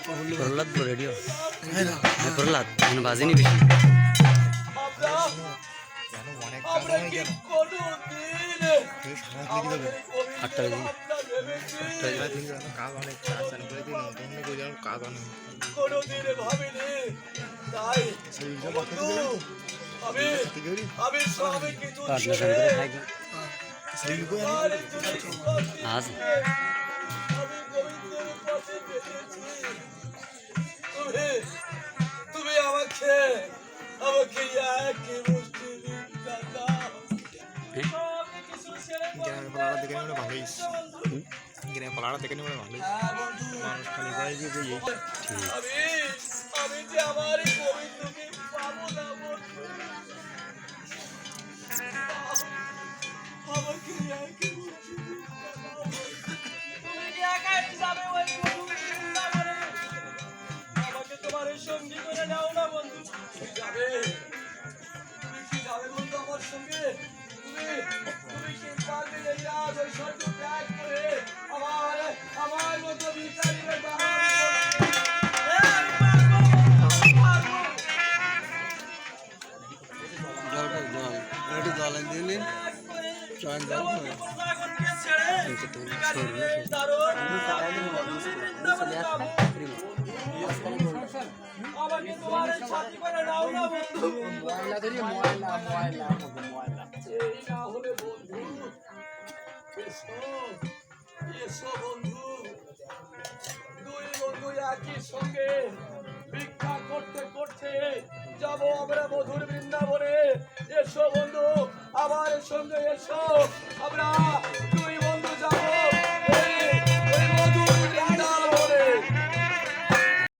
Prahlad radio Prahlad মানে বাজেনি বেশি আটটা কাজ অনেক চান করে দিন অন্য করে যেন কাজ অনেক আজ তুমি আমাকে আমাকে পালাটা দেখে নিলে ভালোই পালাটা দেখে নিলে ভালোই মানুষ খালি করে যে আমি যে আমার গোবিন্দকে পাবো না আমাকে আমাকে তোমার সঙ্গী করে নাও না বন্ধু তুমি কি যাবে বন্ধু আমার সঙ্গে তুমি কি পারবে এই রাজ ওই সত্য ত্যাগ করে আমার মতো বিচারিবে আমাকে তোমার সাথী করে নাও না বন্ধু ময়লা ধরি ময়লা এই না হলে বন্ধু এসো বন্ধু দুই বন্ধু একই সঙ্গে ভিক্ষা করতে করতে যাব আমরা মধুর বৃন্দাবনে এসো বন্ধু আমার সঙ্গে এসো আমরা